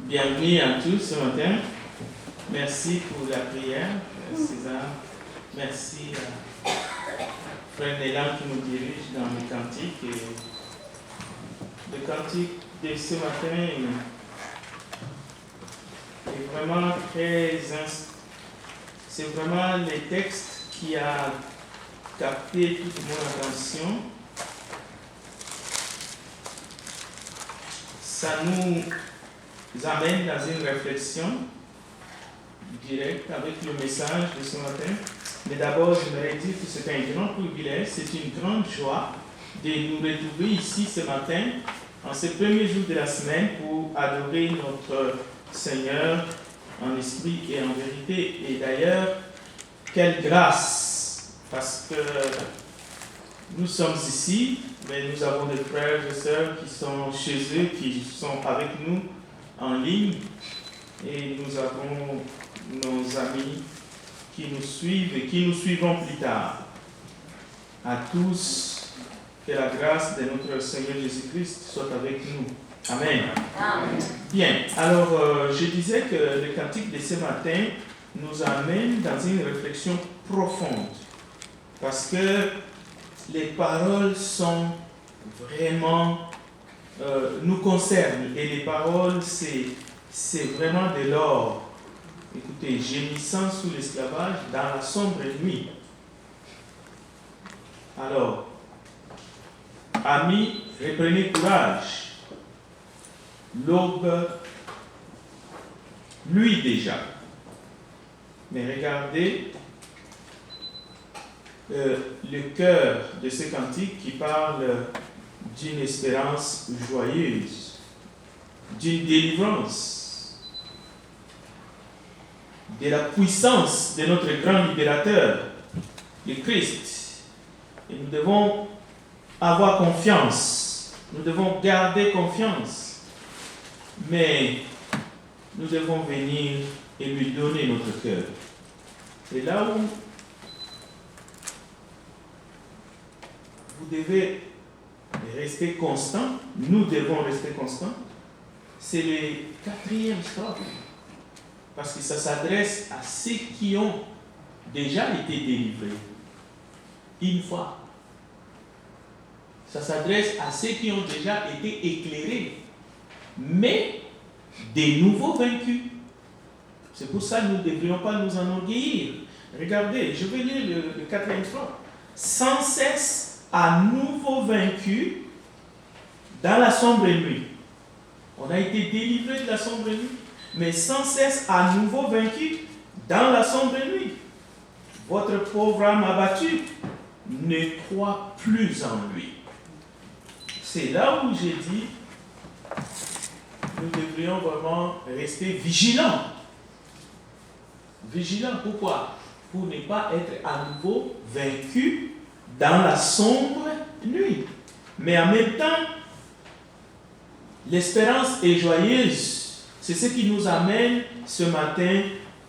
Bienvenue à tous ce matin. Merci pour la prière, César. Merci à Frère Nélan qui nous dirige dans le cantique. Et le cantique de ce matin est vraiment c'est vraiment le texte qui a capté toute mon attention. Ça nous amène dans une réflexion directe avec le message de ce matin. Mais d'abord, j'aimerais dire que c'est un grand privilège, c'est une grande joie de nous retrouver ici ce matin, en ce premier jour de la semaine, pour adorer notre Seigneur en esprit et en vérité. Et d'ailleurs, quelle grâce, parce que nous sommes ici, mais nous avons des frères et sœurs qui sont chez eux, qui sont avec nous en ligne, et nous avons nos amis qui nous suivent et qui nous suivront plus tard. À tous, que la grâce de notre Seigneur Jésus-Christ soit avec nous. Amen. Amen. Bien, alors je disais que le cantique de ce matin nous amène dans une réflexion profonde, parce que les paroles sont vraiment nous concernent, et les paroles c'est vraiment de l'or. Écoutez, gémissant sous l'esclavage dans la sombre nuit. Alors, amis, reprenez courage. L'aube, lui déjà. Mais regardez le cœur de ce cantique qui parle d'une espérance joyeuse, d'une délivrance, de la puissance de notre grand libérateur, le Christ. Et nous devons avoir confiance, nous devons garder confiance, mais nous devons venir et lui donner notre cœur. Et là où vous devez rester constant, nous devons rester constants, c'est le 4e strophe. Parce que ça s'adresse à ceux qui ont déjà été délivrés. Une fois. Ça s'adresse à ceux qui ont déjà été éclairés, mais des nouveaux vaincus. C'est pour ça que nous ne devrions pas nous enorgueillir. Regardez, je vais lire le 4e strophe. Sans cesse à nouveau vaincus dans la sombre nuit. On a été délivrés de la sombre nuit, mais sans cesse à nouveau vaincu dans la sombre nuit. Votre pauvre âme abattue ne croit plus en lui. C'est là où j'ai dit, nous devrions vraiment rester vigilants. Vigilants, pourquoi? Pour ne pas être à nouveau vaincus dans la sombre nuit. Mais en même temps, l'espérance est joyeuse. C'est ce qui nous amène ce matin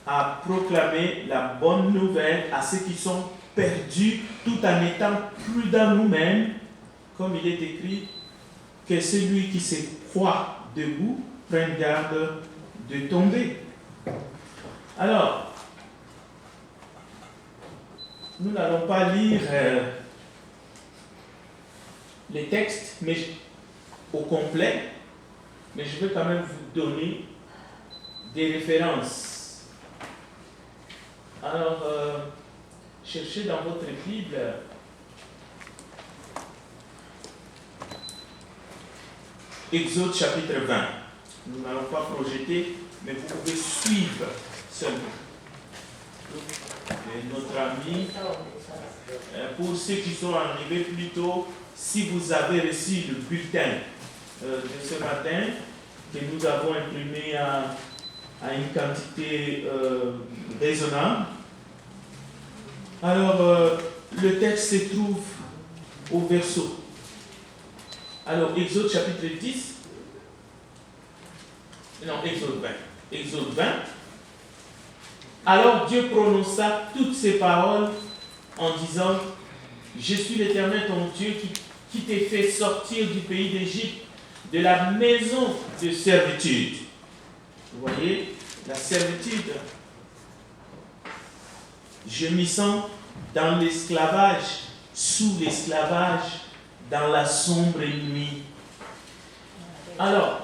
à proclamer la bonne nouvelle à ceux qui sont perdus, tout en étant prudents nous-mêmes, comme il est écrit, que celui qui se croit debout prenne garde de tomber. Alors, nous n'allons pas lire les textes mais au complet, mais je vais quand même vous donner des références. Alors, cherchez dans votre Bible Exode chapitre 20. Nous n'allons pas projeter, mais vous pouvez suivre seulement. Et notre ami, pour ceux qui sont arrivés plus tôt, si vous avez reçu le bulletin de ce matin, que nous avons imprimé à une quantité raisonnable. Alors, le texte se trouve au verso. Alors, Exode chapitre 10, non, Exode 20. Exode 20. Alors Dieu prononça toutes ces paroles en disant, je suis l'Éternel ton Dieu qui t'ai fait sortir du pays d'Égypte, de la maison de servitude. Vous voyez, la servitude. Gémissant dans l'esclavage, sous l'esclavage, dans la sombre nuit. Alors,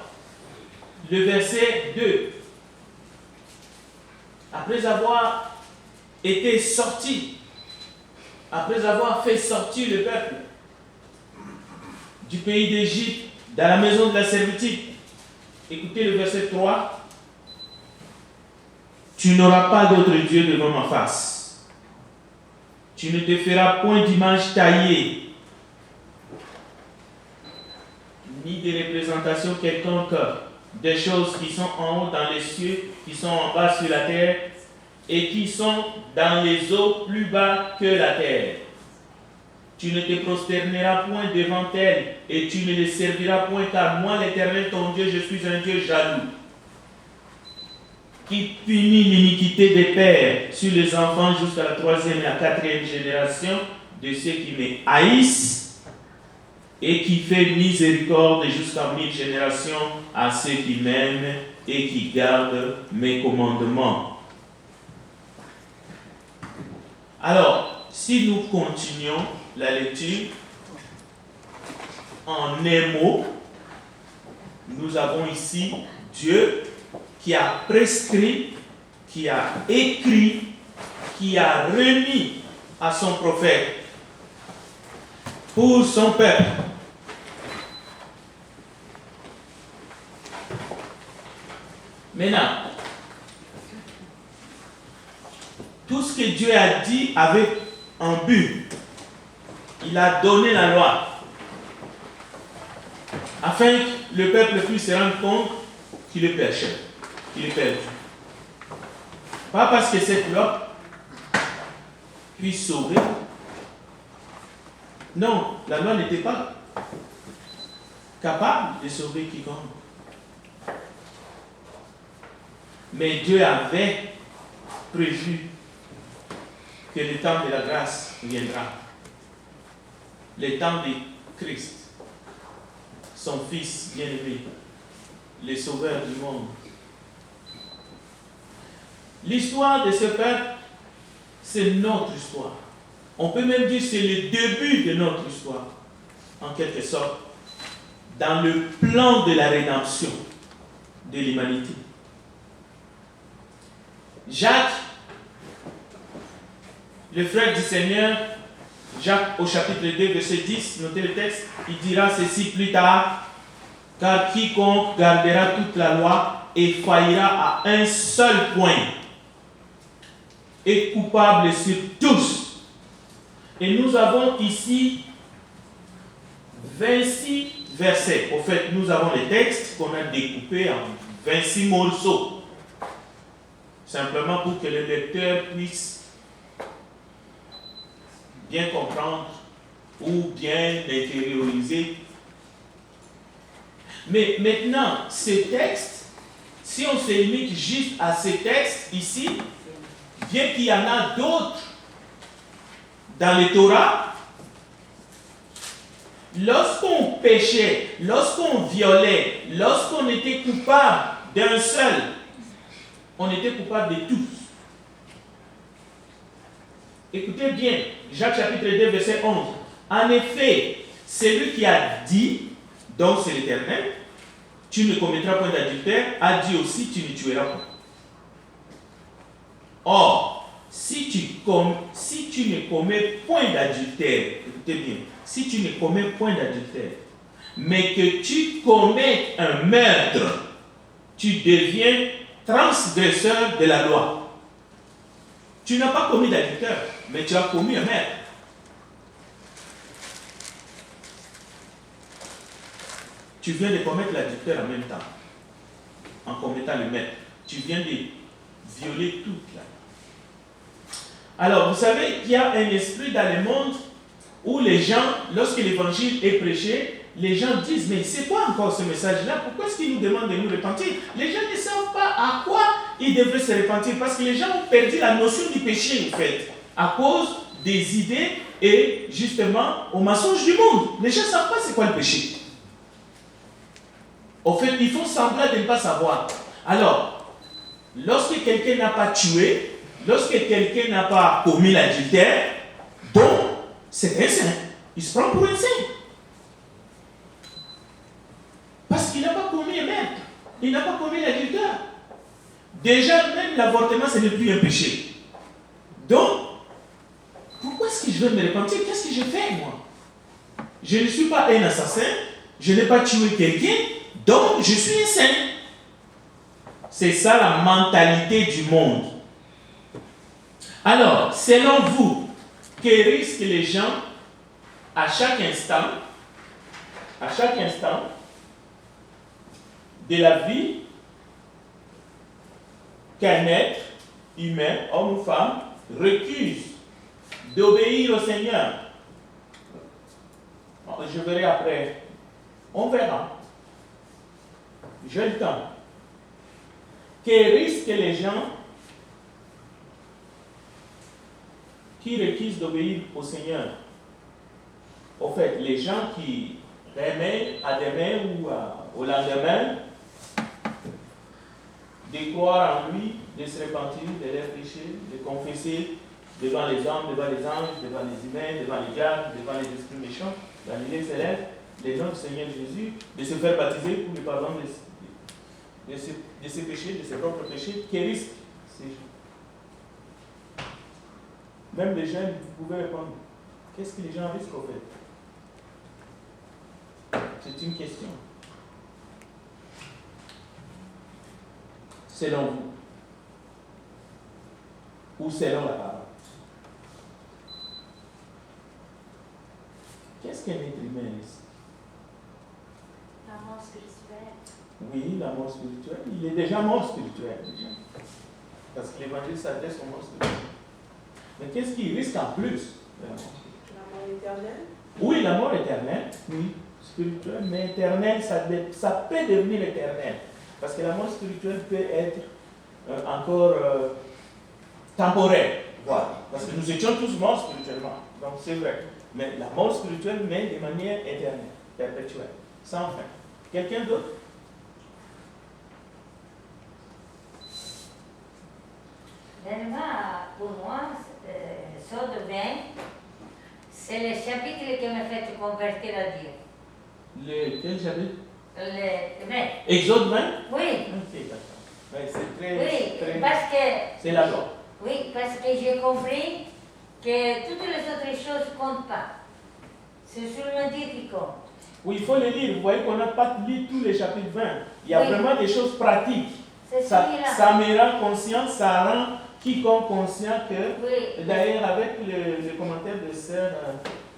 le verset 2. Après avoir été sorti, après avoir fait sortir le peuple du pays d'Égypte, dans la maison de la servitude, écoutez le verset 3. Tu n'auras pas d'autre Dieu devant ma face. Tu ne te feras point d'image taillée, ni de représentation quelconque des choses qui sont en haut dans les cieux, qui sont en bas sur la terre, et qui sont dans les eaux plus bas que la terre. Tu ne te prosterneras point devant elles, et tu ne les serviras point, car moi, l'Éternel, ton Dieu, je suis un Dieu jaloux, qui punit l'iniquité des pères sur les enfants jusqu'à la 3e et la 4e génération de ceux qui me haïssent, et qui fait miséricorde jusqu'à 1000 générations à ceux qui m'aiment et qui gardent mes commandements. Alors, si nous continuons la lecture, en un mot, nous avons ici Dieu qui a prescrit, qui a écrit, qui a remis à son prophète pour son peuple. Maintenant, tout ce que Dieu a dit avait un but. Il a donné la loi afin que le peuple puisse se rendre compte qu'il est pécheur, qu'il est perdu. Pas parce que cette loi puisse sauver. Non, la loi n'était pas capable de sauver quiconque. Mais Dieu avait prévu que le temps de la grâce viendra. Le temps de Christ, son Fils bien-aimé, le Sauveur du monde. L'histoire de ce peuple, c'est notre histoire. On peut même dire que c'est le début de notre histoire, en quelque sorte, dans le plan de la rédemption de l'humanité. Jacques, le frère du Seigneur, Jacques au chapitre 2, verset 10, notez le texte, il dira ceci plus tard, car quiconque gardera toute la loi et faillira à un seul point, est coupable sur tous. Et nous avons ici 26 versets. Au fait, nous avons les textes qu'on a découpés en 26 morceaux. Simplement pour que le lecteur puisse bien comprendre ou bien l'intérioriser. Mais maintenant, ces textes, si on se limite juste à ces textes ici, bien qu'il y en a d'autres dans le Torah, lorsqu'on péchait, lorsqu'on violait, lorsqu'on était coupable d'un seul, on était coupable de tous. Écoutez bien, Jacques chapitre 2, verset 11. En effet, celui qui a dit, donc c'est l'Éternel, tu ne commettras point d'adultère, a dit aussi, tu ne tueras pas. Or, si tu ne commets point d'adultère, écoutez bien, si tu ne commets point d'adultère, mais que tu commets un meurtre, tu deviens transgresseur de la loi. Tu n'as pas commis d'adultère, mais tu as commis un meurtre. Tu viens de commettre l'adultère en même temps, en commettant le meurtre. Tu viens de violer toute la loi. Alors, vous savez qu'il y a un esprit dans le monde où les gens, lorsque l'évangile est prêché, les gens disent, mais c'est quoi encore ce message-là? Pourquoi est-ce qu'il nous demande de nous repentir? Les gens ne savent pas à quoi ils devraient se repentir, parce que les gens ont perdu la notion du péché, en fait, à cause des idées et justement au mensonge du monde. Les gens ne savent pas c'est quoi le péché. Au fait, ils font semblant de ne pas savoir. Alors, lorsque quelqu'un n'a pas tué, lorsque quelqu'un n'a pas commis l'adultère, donc c'est un saint. Il se prend pour un saint. Parce qu'il n'a pas commis un meurtre. Il n'a pas commis l'adultère. Déjà, même l'avortement, ce n'est plus un péché. Donc, pourquoi est-ce que je veux me repentir? Qu'est-ce que j'ai fait, moi? Je ne suis pas un assassin, je n'ai pas tué quelqu'un, donc je suis un saint. C'est ça la mentalité du monde. Alors, selon vous, que risquent les gens à chaque instant de la vie qu'un être humain, homme ou femme, recuse d'obéir au Seigneur? Je verrai après. On verra. J'ai le temps. Que risquent les gens qui refusent d'obéir au Seigneur? Au fait, les gens qui remettent à demain ou au lendemain de croire en lui, de se repentir de leurs péchés, de confesser devant les hommes, devant les anges, devant les humains, devant les diables, devant les esprits méchants, dans l'île céleste, les noms du Seigneur Jésus, de se faire baptiser pour le pardon de ses péchés, de ses propres péchés, qui risquent ces gens. Même les jeunes, vous pouvez répondre. Qu'est-ce que les gens risquent au fait? C'est une question. Selon vous. Ou selon la parole. Qu'est-ce qu'un être humain risque? La mort spirituelle. Oui, la mort spirituelle. Il est déjà mort spirituel. Déjà. Parce que l'évangile s'adresse aux morts spirituels. Mais qu'est-ce qu'il risque en plus de la mort spirituelle? La mort éternelle. Oui, la mort éternelle. Oui, spirituelle. Mais éternelle, ça peut devenir éternel. Parce que la mort spirituelle peut être encore temporaire. Voilà. Parce que nous étions tous morts spirituellement. Donc c'est vrai. Mais la mort spirituelle, mais de manière éternelle, perpétuelle, sans fin. Quelqu'un d'autre? Vraiment, pour moi, Sceaux de vin, c'est le chapitre qui m'a fait convertir à Dieu. Quel chapitre? Le 20. Exode 20? Oui. Ok, d'accord. Ouais, c'est très, Oui, très... parce que... C'est la loi. Oui, parce que j'ai compris que toutes les autres choses ne comptent pas. C'est seulement Dieu qui compte. Oui, il faut les lire. Vous voyez qu'on n'a pas lu tous les chapitres 20. Il y a Oui. vraiment des choses pratiques. C'est Ça celui-là. me rend conscient, ça rend quiconque conscient que, Oui. d'ailleurs, avec le commentaire de sœur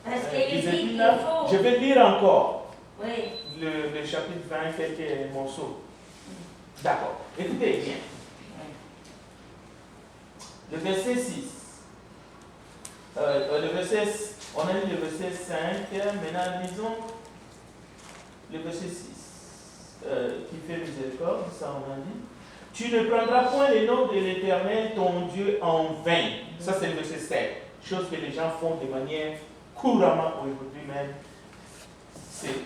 Parce qu'il dit qu'il là, faut... je vais lire encore Oui. le chapitre 20, quelques morceaux. D'accord. Écoutez bien. Le verset 6. On a lu le verset 5, maintenant lisons le verset 6, qui fait miséricorde, ça on a dit. Tu ne prendras point les noms de l'Éternel, ton Dieu, en vain. Ça c'est le verset 7. Chose que les gens font de manière couramment aujourd'hui même.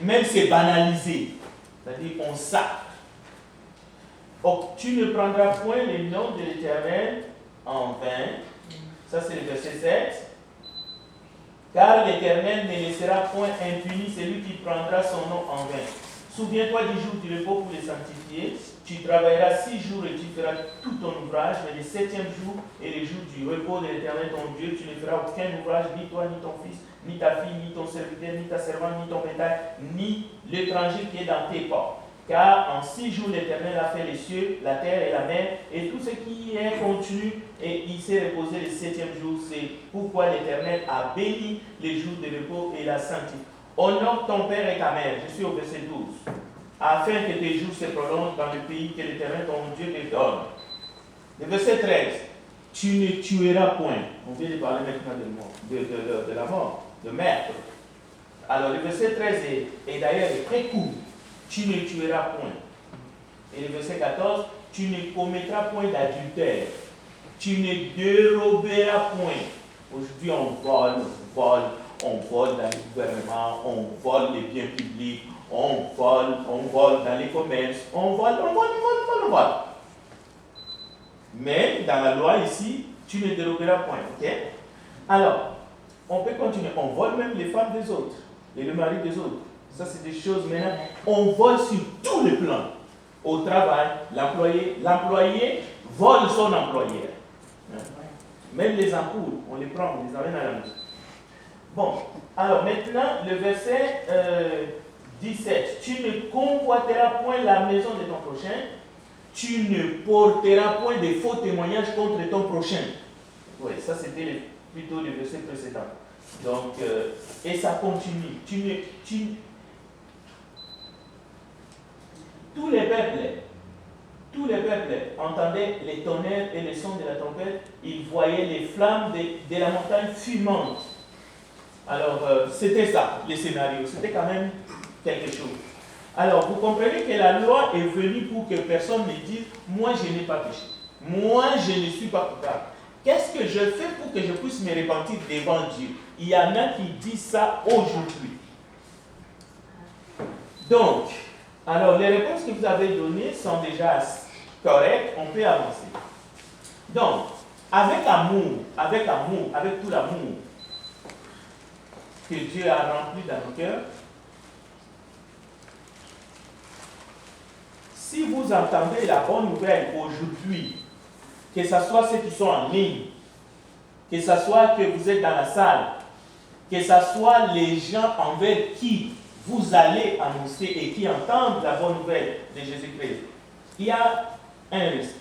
Même c'est banalisé. C'est-à-dire on sacre. Oh, tu ne prendras point les noms de l'Éternel en vain. Ça c'est le verset 7. Car l'Éternel ne laissera point impuni celui qui prendra son nom en vain. Souviens-toi du jour du repos pour les sanctifier. Tu travailleras 6 jours et tu feras tout ton ouvrage, mais le 7e jour et le jour du repos de l'Éternel ton Dieu, tu ne feras aucun ouvrage, ni toi, ni ton fils, ni ta fille, ni ton serviteur, ni ta servante, ni ton bétail, ni l'étranger qui est dans tes portes. Car en 6 jours l'Éternel a fait les cieux, la terre et la mer, et tout ce qui est contenu, et il s'est reposé le 7e jour. C'est pourquoi l'Éternel a béni les jours de repos et l'a sanctifié. Honore ton père et ta mère, je suis au verset 12, afin que tes jours se prolongent dans le pays que l'Éternel ton Dieu te donne. Le verset 13, tu ne tueras point. On vient de parler maintenant de la mort, de meurtre. Alors le verset 13 est d'ailleurs très court. Tu ne tueras point. Et le verset 14, tu ne commettras point d'adultère. Tu ne déroberas point. Aujourd'hui, on vole dans les gouvernements, on vole les biens publics, on vole dans les commerces, on vole. Mais dans la loi ici, tu ne dérogeras point. Ok? Alors, on peut continuer. On vole même les femmes des autres et le mari des autres. Ça, c'est des choses maintenant. On vole sur tous les plans. Au travail, l'employé vole son employeur. Même les ampoules, on les prend, on les amène à la maison. Bon, alors maintenant, le verset 17. Tu ne convoiteras point la maison de ton prochain, tu ne porteras point de faux témoignages contre ton prochain. Oui, ça c'était plutôt le verset précédent. Donc, et ça continue. Tous les peuples entendaient les tonnerres et les sons de la trompette, ils voyaient les flammes de la montagne fumante. Alors, c'était ça, le scénario, c'était quand même quelque chose. Alors, vous comprenez que la loi est venue pour que personne ne dise « Moi, je n'ai pas péché. Moi, je ne suis pas coupable. Qu'est-ce que je fais pour que je puisse me repentir devant Dieu ?» Il y en a qui disent ça aujourd'hui. Donc, alors, les réponses que vous avez données sont déjà correctes, on peut avancer. Donc, avec tout l'amour que Dieu a rempli dans nos cœurs, si vous entendez la bonne nouvelle aujourd'hui, que ce soit ceux qui sont en ligne, que ce soit que vous êtes dans la salle, que ce soit les gens envers qui vous allez annoncer et qui entendent la bonne nouvelle de Jésus-Christ, il y a un risque.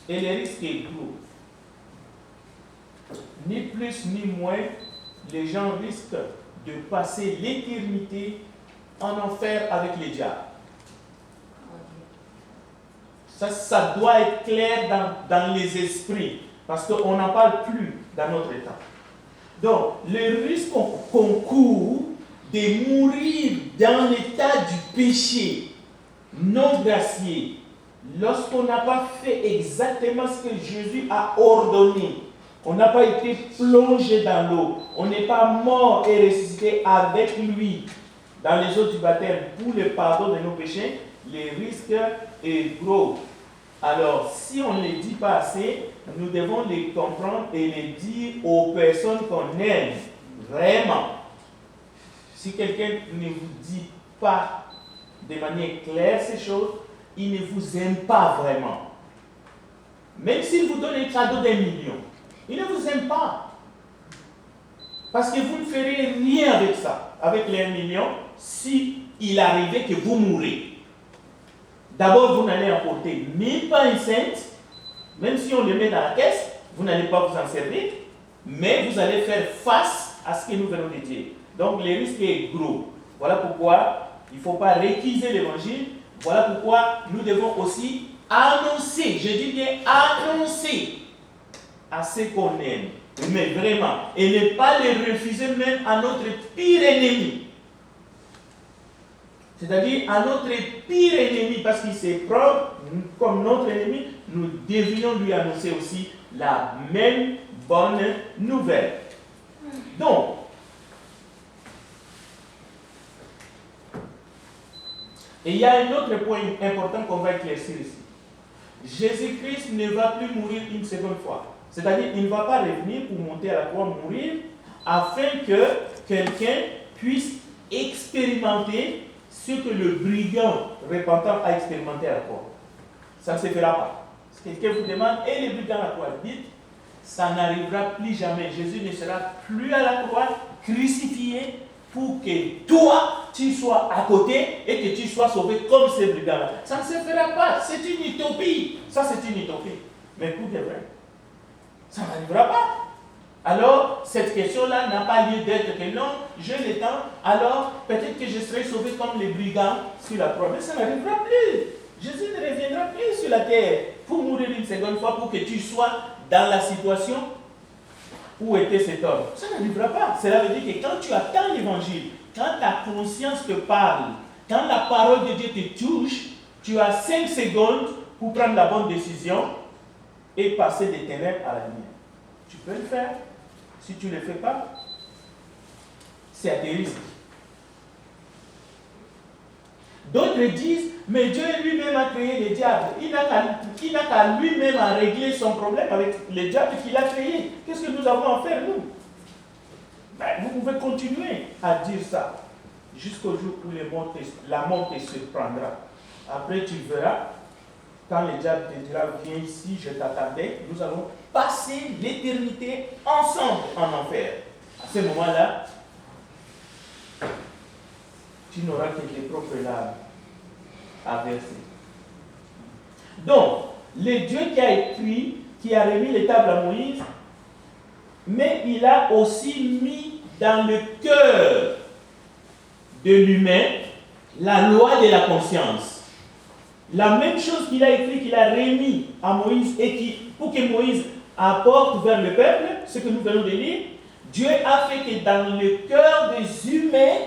Et le risque est gros. Ni plus ni moins, les gens risquent de passer l'éternité en enfer avec les diables. Ça doit être clair dans les esprits, parce qu'on n'en parle plus dans notre temps. Donc, le risque qu'on court de mourir dans l'état du péché non gracié, lorsqu'on n'a pas fait exactement ce que Jésus a ordonné, on n'a pas été plongé dans l'eau, on n'est pas mort et ressuscité avec lui dans les eaux du baptême pour le pardon de nos péchés, le risque est gros. Alors, si on ne les dit pas assez, nous devons les comprendre et les dire aux personnes qu'on aime vraiment. Si quelqu'un ne vous dit pas de manière claire ces choses, il ne vous aime pas vraiment. Même s'il vous donne un cadeau d'1 million, il ne vous aime pas. Parce que vous ne ferez rien avec ça, avec les 1 million, si il arrivait que vous mourrez. D'abord, vous n'allez emporter même pas une cente, même si on le met dans la caisse, vous n'allez pas vous en servir, mais vous allez faire face à ce que nous venons de dire. Donc, le risque est gros. Voilà pourquoi il ne faut pas récuser l'évangile. Voilà pourquoi nous devons aussi annoncer, je dis bien annoncer à ceux qu'on aime, mais vraiment, et ne pas les refuser même à notre pire ennemi. C'est-à-dire à notre pire ennemi, parce qu'il se prend comme notre ennemi, nous devions lui annoncer aussi la même bonne nouvelle. Donc, et il y a un autre point important qu'on va éclaircir ici. Jésus-Christ ne va plus mourir une seconde fois. C'est-à-dire, il ne va pas revenir pour monter à la croix, mourir, afin que quelqu'un puisse expérimenter ce que le brigand repentant a expérimenté à la croix. Ça ne se fera pas. Si quelqu'un vous demande, et le brigand à la croix, dites, ça n'arrivera plus jamais. Jésus ne sera plus à la croix, crucifié, pour que toi, tu sois à côté et que tu sois sauvé comme ces brigands-là. Ça ne se fera pas. C'est une utopie. Ça, c'est une utopie. Mais pour de vrai, ça n'arrivera pas. Alors, cette question-là n'a pas lieu d'être que non, je l'étends, alors peut-être que je serai sauvé comme les brigands sur la croix. Mais ça n'arrivera plus. Jésus ne reviendra plus sur la terre pour mourir une seconde fois pour que tu sois dans la situation où était cet homme. Ça n'arrivera pas. Cela veut dire que quand tu attends l'évangile, quand ta conscience te parle, quand la parole de Dieu te touche, tu as 5 secondes pour prendre la bonne décision et passer des ténèbres à la lumière. Tu peux le faire. Si tu ne le fais pas, c'est à tes risques. D'autres disent, mais Dieu lui-même a créé les diables. Il n'a qu'à lui-même à régler son problème avec les diables qu'il a créés. Qu'est-ce que nous avons à faire, nous? Vous pouvez continuer à dire ça jusqu'au jour où la mort te surprendra. Après, tu verras, quand le diable te dira, viens ici, je t'attendais, nous allons passer l'éternité ensemble en enfer. À ce moment-là, tu n'auras que tes propres larmes à verser. Donc, le Dieu qui a écrit, qui a remis les tables à Moïse, mais il a aussi mis dans le cœur de l'humain la loi de la conscience. La même chose qu'il a écrit, qu'il a remis à Moïse et pour que Moïse apporte vers le peuple, ce que nous venons de lire, Dieu a fait que dans le cœur des humains,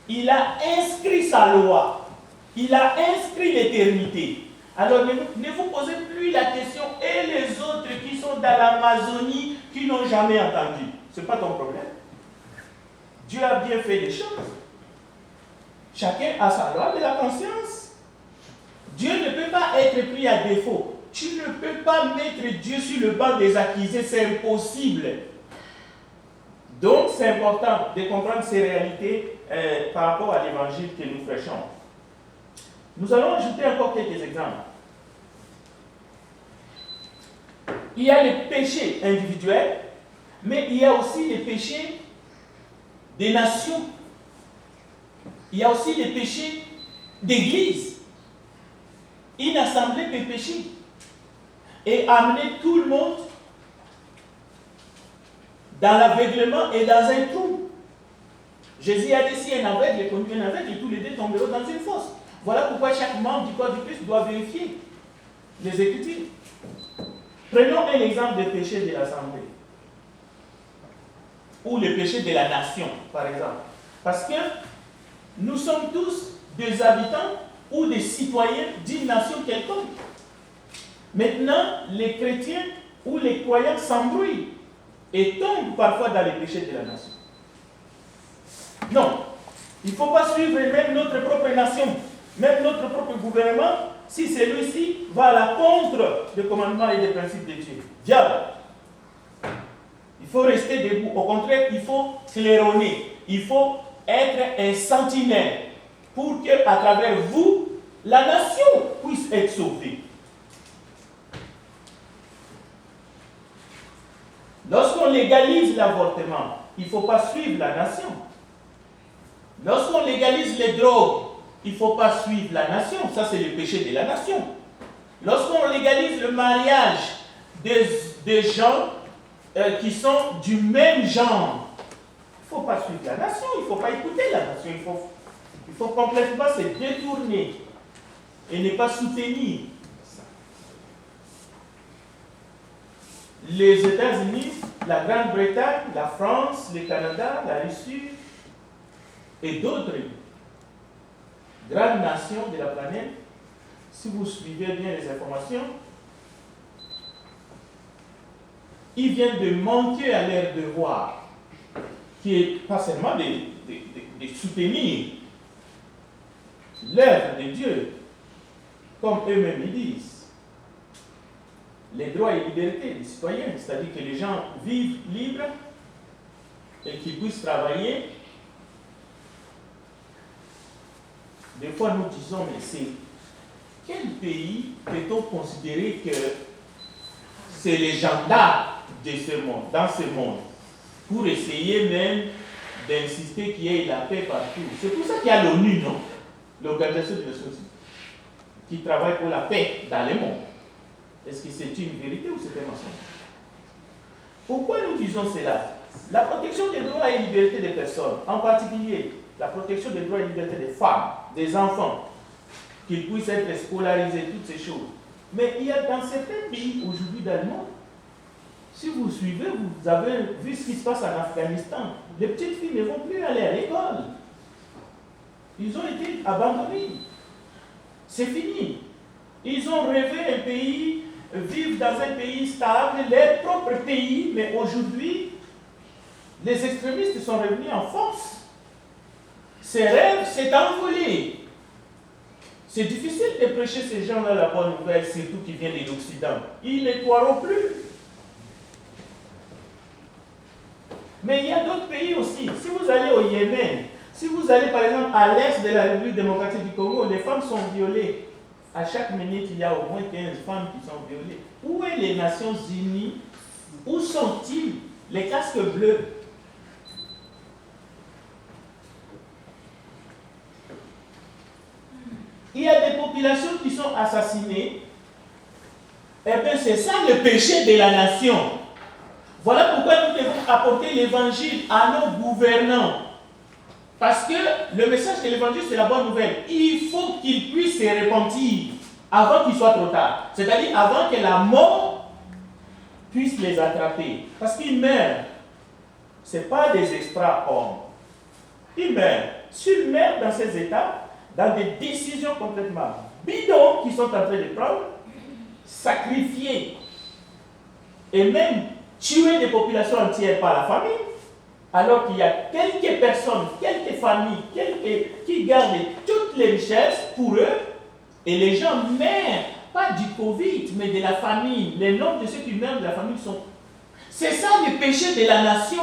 il a inscrit sa loi. Il a inscrit l'éternité. Alors ne vous posez plus la question, et les autres qui sont dans l'Amazonie, qui n'ont jamais entendu. Ce n'est pas ton problème. Dieu a bien fait les choses. Chacun a sa loi de la conscience. Dieu ne peut pas être pris à défaut. Tu ne peux pas mettre Dieu sur le banc des accusés, c'est impossible. Donc c'est important de comprendre ces réalités par rapport à l'évangile que nous prêchons. Nous allons ajouter encore quelques exemples. Il y a les péchés individuels, mais il y a aussi les péchés des nations. Il y a aussi les péchés d'église. Une assemblée peut pécher et amener tout le monde dans l'aveuglement et dans un trou. Jésus a dit, si un aveugle conduit un aveugle, tous les deux tomberont dans une fosse. Voilà pourquoi chaque membre du corps du Christ doit vérifier les Écritures. Prenons un exemple de péché de l'assemblée. Ou le péché de la nation, par exemple. Parce que nous sommes tous des habitants ou des citoyens d'une nation quelconque. Maintenant, les chrétiens ou les croyants s'embrouillent et tombent parfois dans les péchés de la nation. Non, il ne faut pas suivre même notre propre nation, même notre propre gouvernement, si celui-ci va à la contre des commandements et des principes de Dieu. Diable! Il faut rester debout. Au contraire, il faut claironner. Il faut être un sentinelle pour que, à travers vous, la nation puisse être sauvée. Lorsqu'on légalise l'avortement, il ne faut pas suivre la nation. Lorsqu'on légalise les drogues, il ne faut pas suivre la nation. Ça, c'est le péché de la nation. Lorsqu'on légalise le mariage des gens qui sont du même genre, il ne faut pas suivre la nation, il ne faut pas écouter la nation. Il faut complètement se détourner et ne pas soutenir ça. Les États-Unis, la Grande-Bretagne, la France, le Canada, la Russie et d'autres grandes nations de la planète, si vous suivez bien les informations, ils viennent de manquer à leur devoir, qui est pas seulement de soutenir l'œuvre de Dieu, comme eux-mêmes ils disent, les droits et libertés des citoyens, c'est-à-dire que les gens vivent libres et qu'ils puissent travailler. Des fois, nous disons, mais c'est quel pays peut-on considérer que c'est les gendarmes de ce monde, dans ce monde, pour essayer même d'insister qu'il y ait la paix partout. C'est pour ça qu'il y a l'ONU, non? L'Organisation des Nations Unies, qui travaille pour la paix dans le monde. Est-ce que c'est une vérité ou c'est un mensonge? Pourquoi nous disons cela? La protection des droits et libertés des personnes, en particulier la protection des droits et libertés des femmes, des enfants, qu'ils puissent être scolarisés, toutes ces choses. Mais il y a dans certains pays aujourd'hui dans le monde, si vous suivez, vous avez vu ce qui se passe en Afghanistan. Les petites filles ne vont plus aller à l'école. Ils ont été abandonnés. C'est fini. Ils ont rêvé un pays, vivre dans un pays stable, leur propre pays, mais aujourd'hui, les extrémistes sont revenus en force. Ces rêves s'est envolé. C'est difficile de prêcher ces gens-là la bonne nouvelle, surtout qui viennent de l'Occident. Ils ne croiront plus. Mais il y a d'autres pays aussi. Si vous allez au Yémen, si vous allez par exemple à l'est de la République démocratique du Congo, les femmes sont violées. À chaque minute, il y a au moins 15 femmes qui sont violées. Où est les Nations Unies? Où sont-ils? Les casques bleus. Il y a des populations qui sont assassinées. Eh bien, c'est ça le péché de la nation. Voilà pourquoi nous devons apporter l'évangile à nos gouvernants. Parce que le message de l'évangile, c'est la bonne nouvelle. Il faut qu'ils puissent se repentir avant qu'il soit trop tard. C'est-à-dire avant que la mort puisse les attraper. Parce qu'ils meurent. Ce n'est pas des extra-hommes. Ils meurent. S'ils meurent dans ces états, dans des décisions complètement bidons qu'ils sont en train de prendre, sacrifier et même tuer des populations entières par la famine, alors qu'il y a quelques personnes, quelques familles, qui gardent toutes les richesses pour eux, et les gens meurent, pas du Covid, mais de la famine. Les noms de ceux qui meurent de la famine sont... C'est ça le péché de la nation.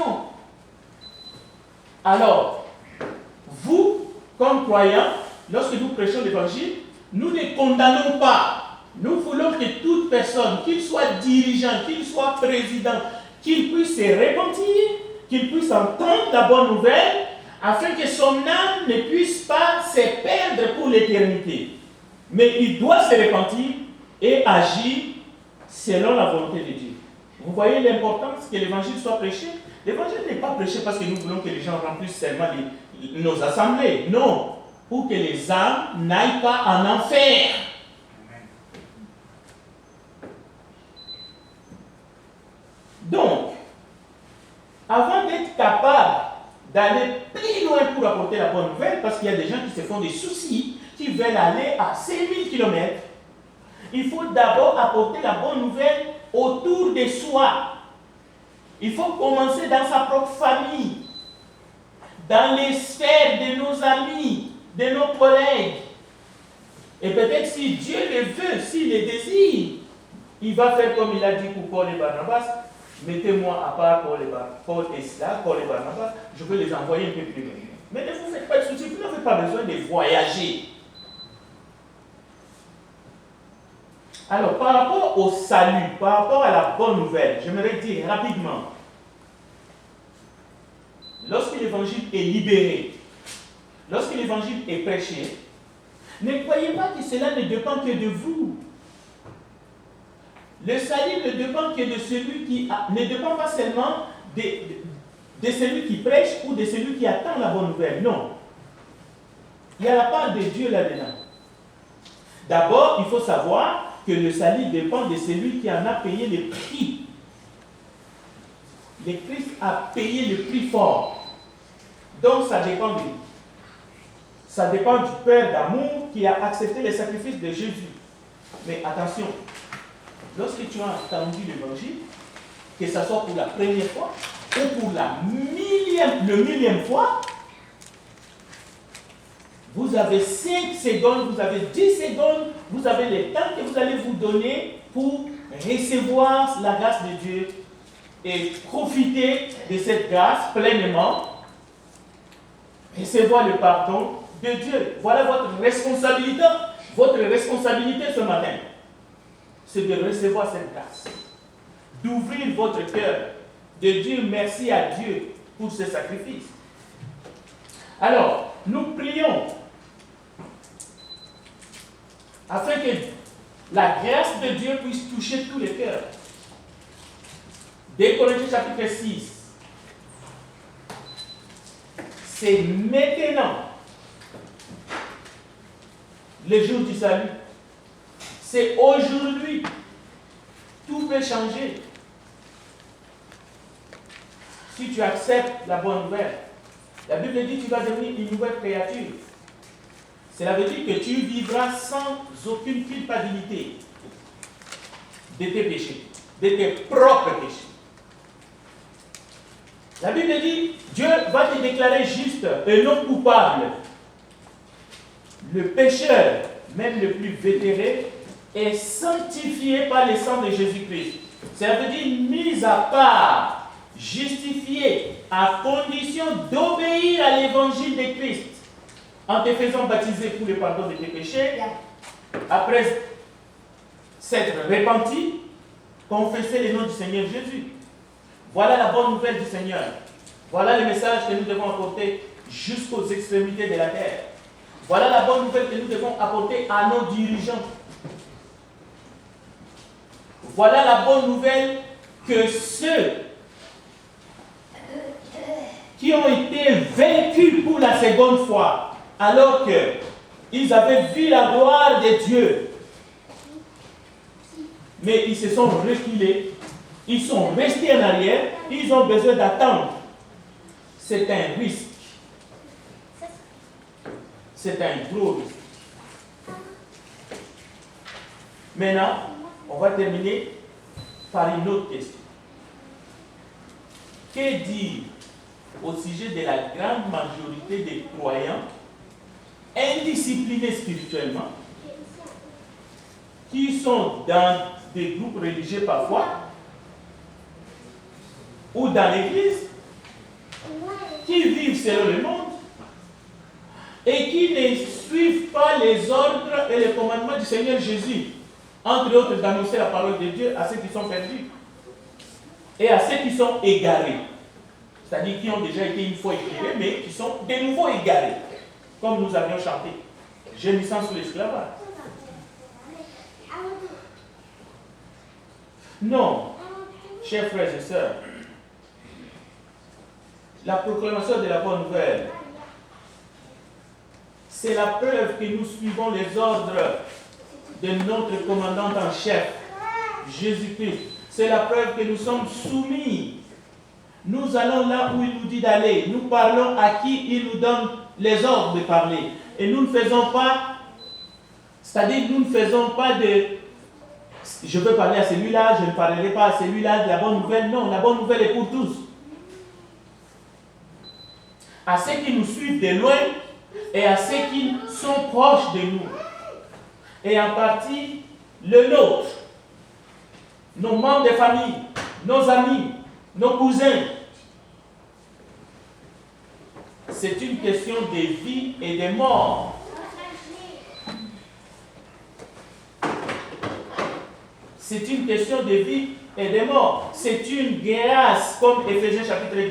Alors, vous, comme croyants, lorsque nous prêchons l'évangile, nous ne condamnons pas. Nous voulons que toute personne, qu'il soit dirigeant, qu'il soit président, qu'il puisse se repentir, qu'il puisse entendre la bonne nouvelle, afin que son âme ne puisse pas se perdre pour l'éternité. Mais il doit se repentir et agir selon la volonté de Dieu. Vous voyez l'importance que l'évangile soit prêché? L'évangile n'est pas prêché parce que nous voulons que les gens remplissent seulement nos assemblées. Non, pour que les âmes n'aillent pas en enfer. Donc, avant d'être capable d'aller plus loin pour apporter la bonne nouvelle, parce qu'il y a des gens qui se font des soucis, qui veulent aller à 5000 km, il faut d'abord apporter la bonne nouvelle autour de soi. Il faut commencer dans sa propre famille, dans les sphères de nos amis, de nos collègues. Et peut-être si Dieu le veut, s'il le désire, il va faire comme il a dit pour Paul et Barnabas. Mettez-moi à part Paul et Silas, Paul et Barnabas, je veux les envoyer un peu plus loin. Mais ne vous faites pas de soucis, vous n'avez pas besoin de voyager. Alors, par rapport au salut, par rapport à la bonne nouvelle, j'aimerais dire rapidement, lorsque l'évangile est libéré, lorsque l'évangile est prêché, ne croyez pas que cela ne dépend que de vous. Le salut ne dépend que de celui qui ne dépend pas seulement de celui qui prêche ou de celui qui attend la bonne nouvelle. Non. Il y a la part de Dieu là-dedans. D'abord, il faut savoir que le salut dépend de celui qui en a payé le prix. Le Christ a payé le prix fort. Donc ça dépend de lui. Ça dépend du Père d'amour qui a accepté le sacrifice de Jésus. Mais attention, lorsque tu as entendu l'évangile, que ce soit pour la première fois ou pour le millième fois, vous avez 5 secondes, vous avez 10 secondes, vous avez le temps que vous allez vous donner pour recevoir la grâce de Dieu et profiter de cette grâce pleinement, recevoir le pardon de Dieu. Voilà votre responsabilité. Votre responsabilité ce matin, c'est de recevoir cette grâce, d'ouvrir votre cœur, de dire merci à Dieu pour ce sacrifice. Alors, nous prions afin que la grâce de Dieu puisse toucher tous les cœurs. 2 Corinthiens chapitre 6. C'est maintenant le jour du salut. C'est aujourd'hui. Tout peut changer. Si tu acceptes la bonne nouvelle, la Bible dit que tu vas devenir une nouvelle créature. Cela veut dire que tu vivras sans aucune culpabilité de tes péchés, de tes propres péchés. La Bible dit, Dieu va te déclarer juste et non coupable. le pécheur, même le plus vétéré, est sanctifié par le sang de Jésus-Christ. Ça veut dire mis à part, justifié, à condition d'obéir à l'évangile de Christ, en te faisant baptiser pour le pardon de tes péchés, après s'être repenti, confesser le nom du Seigneur Jésus. Voilà la bonne nouvelle du Seigneur. Voilà le message que nous devons apporter jusqu'aux extrémités de la terre. Voilà la bonne nouvelle que nous devons apporter à nos dirigeants. Voilà la bonne nouvelle que ceux qui ont été vaincus pour la seconde fois, alors qu'ils avaient vu la gloire de Dieu, mais ils se sont reculés, ils sont restés en arrière, ils ont besoin d'attendre. C'est un risque. C'est un gros risque. Maintenant, on va terminer par une autre question. Que dire au sujet de la grande majorité des croyants indisciplinés spirituellement, qui sont dans des groupes religieux parfois, ou dans l'église, qui vivent selon le monde, et qui ne suivent pas les ordres et les commandements du Seigneur Jésus, entre autres d'annoncer la parole de Dieu à ceux qui sont perdus et à ceux qui sont égarés, c'est-à-dire qui ont déjà été une fois éclairés, mais qui sont de nouveau égarés, comme nous avions chanté, gémissant sous l'esclavage. Non, chers frères et sœurs, la proclamation de la bonne nouvelle, c'est la preuve que nous suivons les ordres de notre commandant en chef, Jésus-Christ. C'est la preuve que nous sommes soumis. Nous allons là où il nous dit d'aller. Nous parlons à qui il nous donne les ordres de parler. Et nous ne faisons pas, c'est-à-dire nous ne faisons pas de, je peux parler à celui-là, je ne parlerai pas à celui-là de la bonne nouvelle. Non, la bonne nouvelle est pour tous. À ceux qui nous suivent de loin et à ceux qui sont proches de nous. Et en partie, le nôtre, nos membres de famille, nos amis, nos cousins. C'est une question de vie et de mort. C'est une question de vie et de mort. C'est une grâce, comme Éphésiens chapitre 2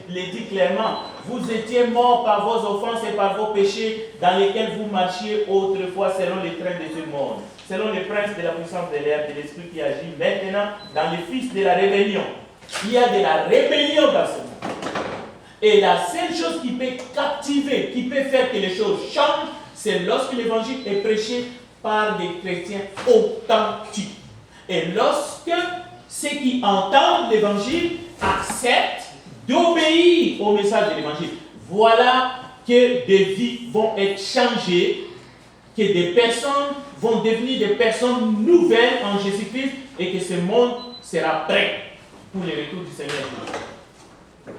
le dit clairement. Vous étiez morts par vos offenses et par vos péchés dans lesquels vous marchiez autrefois selon les trains de ce monde, selon les princes de la puissance de l'air, de l'esprit qui agit maintenant dans les fils de la rébellion. Il y a de la rébellion dans ce monde. Et la seule chose qui peut captiver, qui peut faire que les choses changent, c'est lorsque l'évangile est prêché par des chrétiens authentiques. Et lorsque ceux qui entendent l'évangile acceptent d'obéir au message de l'évangile. Voilà que des vies vont être changées, que des personnes vont devenir des personnes nouvelles en Jésus-Christ et que ce monde sera prêt pour le retour du Seigneur Jésus.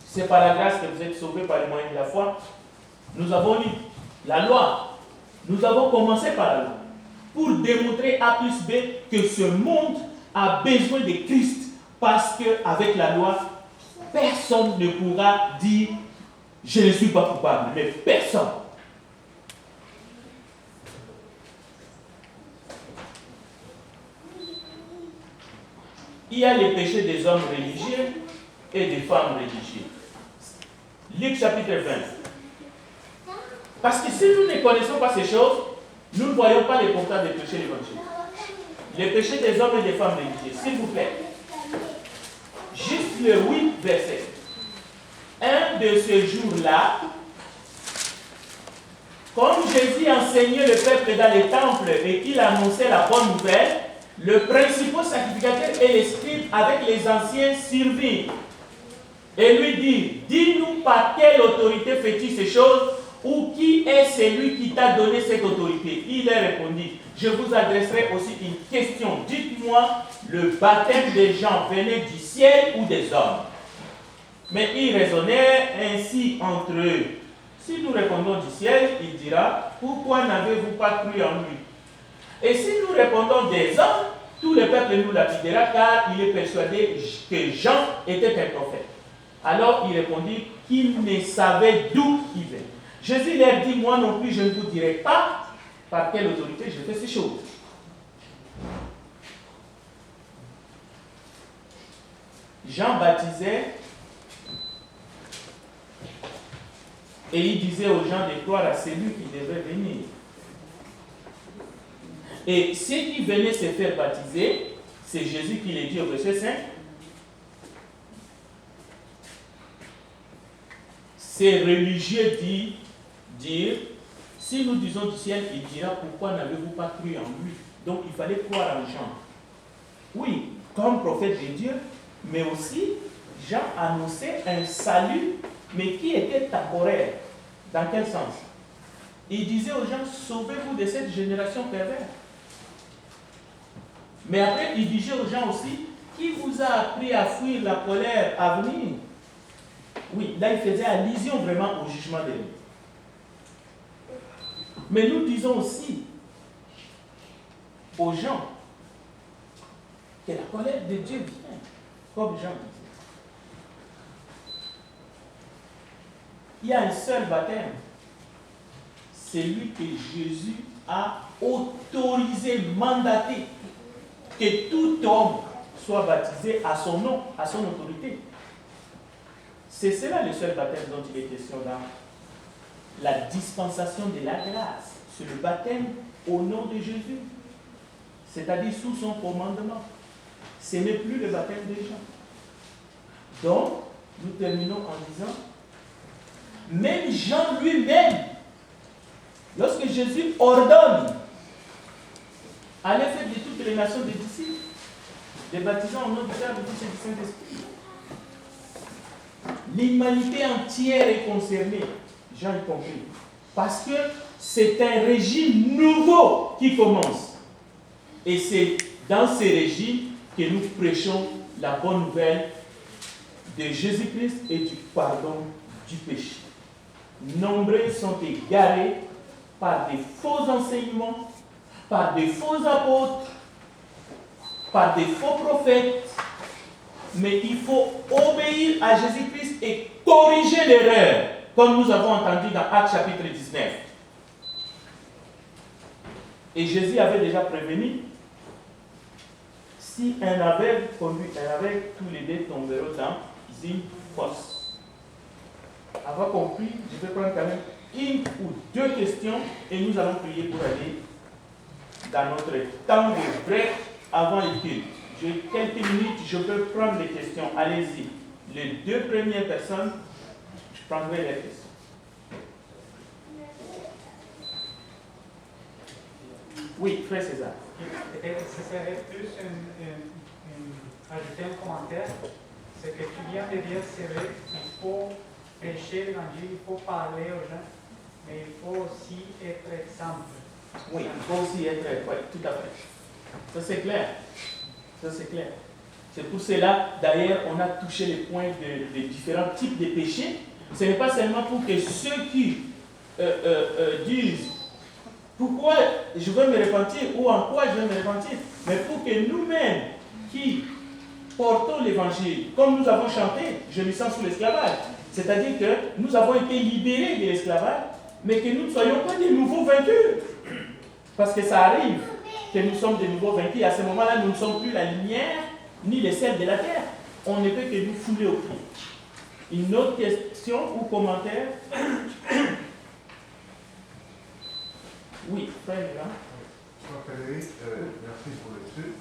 C'est par la grâce que vous êtes sauvés par le moyen de la foi. Nous avons lu la loi. Nous avons commencé par la loi pour démontrer A plus B que ce monde a besoin de Christ. Parce qu'avec la loi, personne ne pourra dire « je ne suis pas coupable ». Mais personne. Il y a les péchés des hommes religieux et des femmes religieuses. Luc chapitre 20. Parce que si nous ne connaissons pas ces choses, nous ne voyons pas les pourtant des péchés de l'évangile. Les péchés des hommes et des femmes religieuses. S'il vous plaît. Juste le 8 verset. Un de ces jours-là, comme Jésus enseignait le peuple dans les temples et qu'il annonçait la bonne nouvelle, le principal sacrificateur et les scribes avec les anciens survinrent et lui dirent, dis-nous par quelle autorité fais-tu ces choses ou qui est celui qui t'a donné cette autorité? Il leur répondit, je vous adresserai aussi une question. Dites-moi, le baptême des gens venait du ciel ou des hommes? Mais ils raisonnaient ainsi entre eux. Si nous répondons du ciel, il dira, pourquoi n'avez-vous pas cru en lui? Et si nous répondons des hommes, tout le peuple nous lapidera car il est persuadé que Jean était un prophète. Alors il répondit qu'il ne savait d'où il venait. Jésus leur dit, moi non plus je ne vous dirai pas par quelle autorité je fais ces choses. Jean baptisait et il disait aux gens de croire à celui qui devait venir. Et ceux qui venaient se faire baptiser, c'est Jésus qui les dit au verset 5. Ces religieux dirent, si nous disons du ciel, il dira, pourquoi n'avez-vous pas cru en lui? Donc il fallait croire en Jean. Oui, comme prophète de Dieu, mais aussi Jean annonçait un salut, mais qui était temporaire. Dans quel sens? Il disait aux gens, sauvez-vous de cette génération perverse. Mais après, il disait aux gens aussi, qui vous a appris à fuir la colère à venir? Oui, là, il faisait allusion vraiment au jugement de lui. Mais nous disons aussi aux gens que la colère de Dieu vient, comme Jean disait. Il y a un seul baptême. C'est lui que Jésus a autorisé, mandaté, que tout homme soit baptisé à son nom, à son autorité. C'est cela le seul baptême dont il est question dans la dispensation de la grâce. C'est le baptême au nom de Jésus, c'est-à-dire sous son commandement. Ce n'est plus le baptême des gens. Donc, nous terminons en disant, même Jean lui-même, lorsque Jésus ordonne, allez faire de toutes les nations des disciples, les baptisant au nom du Père, du Fils et du Saint-Esprit. L'humanité entière est concernée, Jean y compris, parce que c'est un régime nouveau qui commence. Et c'est dans ce régime que nous prêchons la bonne nouvelle de Jésus-Christ et du pardon du péché. Nombreux sont égarés par des faux enseignements, par des faux apôtres, par des faux prophètes, mais il faut obéir à Jésus-Christ et corriger l'erreur, comme nous avons entendu dans Actes chapitre 19. Et Jésus avait déjà prévenu, si un aveugle conduit un aveugle, tous les deux tomberont dans une fosse. Avoir compris, je vais prendre quand même une ou deux questions et nous allons prier pour aller dans notre temps de break avant le culte. J'ai quelques minutes, je peux prendre les questions. Allez-y. Les deux premières personnes, je prendrai les questions. Oui, frère César. Ce serait plus ajouter un commentaire. Ce que tu viens de dire, c'est vrai, il faut prêcher l'évangile, il faut parler aux gens, mais il faut aussi être exemple. Oui, il faut aussi être, oui, tout à fait. Ça c'est clair. Ça c'est clair. C'est pour cela, d'ailleurs, on a touché les points de différents types de péchés. Ce n'est pas seulement pour que ceux qui disent pourquoi je veux me repentir ou en quoi je veux me repentir, mais pour que nous-mêmes qui portons l'évangile, comme nous avons chanté, je me sens sous l'esclavage, c'est-à-dire que nous avons été libérés de l'esclavage, mais que nous ne soyons pas des nouveaux vaincus. Parce que ça arrive que nous sommes des nouveaux vaincus. À ce moment-là, nous ne sommes plus la lumière ni les sels de la terre. On ne peut que nous fouler au pied. Une autre question ou commentaire? Oui, frère Jean. Frédéric, merci pour l'étude.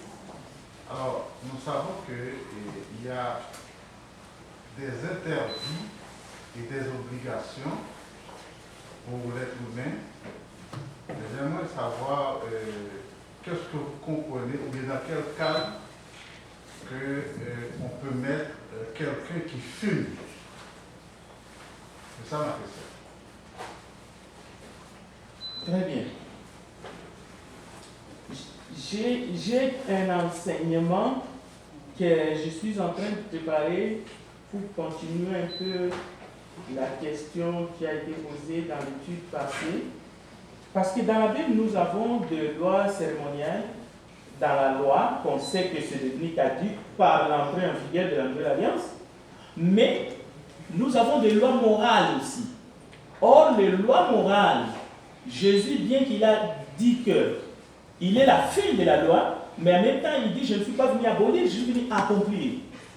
Alors, nous savons qu'il y a des interdits et des obligations pour l'être humain. Mais j'aimerais savoir qu'est-ce que vous comprenez, ou bien dans quel cadre on peut mettre quelqu'un qui fume. C'est ça ma question. Très bien. J'ai un enseignement que je suis en train de préparer pour continuer un peu la question qui a été posée dans l'étude passée. Parce que dans la Bible, nous avons des lois cérémonielles dans la loi, qu'on sait que c'est devenu caduque par l'entrée en vigueur de la Nouvelle Alliance, mais nous avons des lois morales aussi. Or, les lois morales, Jésus, bien qu'il a dit qu'il est la fin de la loi, mais en même temps, il dit, je ne suis pas venu abolir, je suis venu accomplir.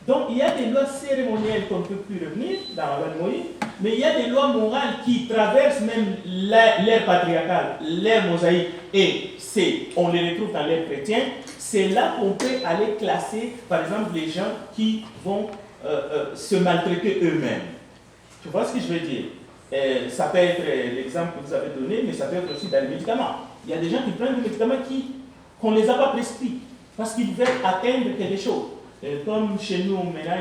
Donc, il y a des lois cérémonielles qu'on ne peut plus revenir dans la loi de Moïse, mais il y a des lois morales qui traversent même l'ère patriarcale, l'ère mosaïque, et on les retrouve dans l'ère chrétienne. C'est là qu'on peut aller classer, par exemple, les gens qui vont se maltraiter eux-mêmes. Tu vois ce que je veux dire? Ça peut être l'exemple que vous avez donné, mais ça peut être aussi dans les médicaments. Il y a des gens qui prennent des médicaments qu'on ne les a pas prescrits, parce qu'ils veulent atteindre quelque chose. Comme chez nous, maintenant,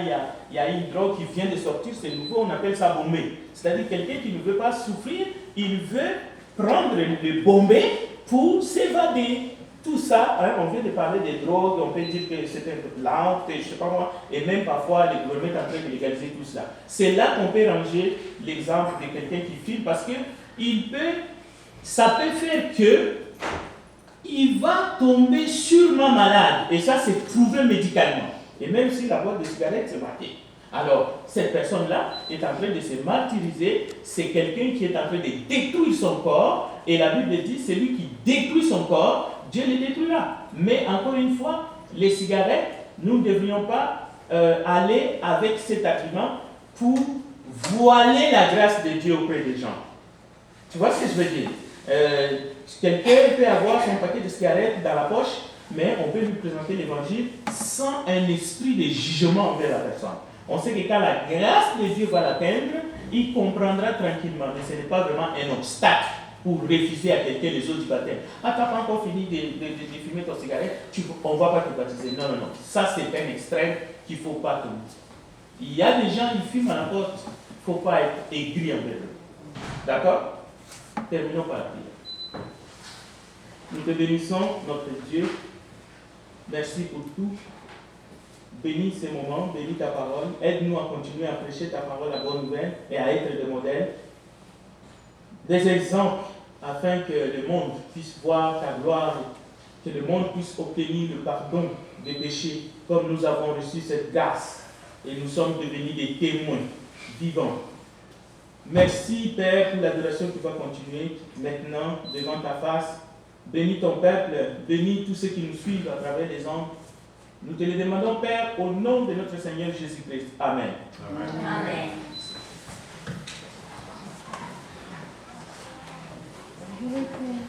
il y a une drogue qui vient de sortir, c'est nouveau, on appelle ça bombé. C'est-à-dire quelqu'un qui ne veut pas souffrir, il veut prendre le bombé pour s'évader. Tout ça, hein, on vient de parler des drogues, on peut dire que c'est un lente, je ne sais pas moi, et même parfois les gouvernements sont en train de légaliser tout cela. C'est là qu'on peut ranger l'exemple de quelqu'un qui filme, parce que ça peut faire que il va tomber sûrement malade, et ça c'est prouvé médicalement. Et même si la boîte de cigarette c'est maté. Alors, cette personne-là est en train de se martyriser, c'est quelqu'un qui est en train de détruire son corps, et la Bible dit, c'est lui qui détruit son corps, Dieu le détruira. Mais encore une fois, les cigarettes, nous ne devrions pas aller avec cet argument pour voiler la grâce de Dieu auprès des gens. Tu vois ce que je veux dire? Quelqu'un peut avoir son paquet de cigarettes dans la poche, mais on peut lui présenter l'évangile sans un esprit de jugement envers la personne. On sait que quand la grâce de Dieu va l'atteindre, il comprendra tranquillement, mais ce n'est pas vraiment un obstacle pour refuser à quelqu'un les eaux du baptême. Ah, tu n'as pas encore fini de fumer ton cigarette, on ne va pas te baptiser. Non, non, non. Ça, c'est un extrême qu'il ne faut pas tenir. Il y a des gens qui fument à la porte, il ne faut pas être aigri envers eux. D'accord? Terminons par la prière. Nous te bénissons, notre Dieu. Merci pour tout. Bénis ces moments, bénis ta parole. Aide-nous à continuer à prêcher ta parole, la bonne nouvelle, et à être des modèles, des exemples, afin que le monde puisse voir ta gloire, que le monde puisse obtenir le pardon des péchés, comme nous avons reçu cette grâce, et nous sommes devenus des témoins vivants. Merci, Père, pour l'adoration qui va continuer maintenant devant ta face. Bénis ton peuple, bénis tous ceux qui nous suivent à travers les ondes. Nous te le demandons, Père, au nom de notre Seigneur Jésus-Christ. Amen. Amen. Amen.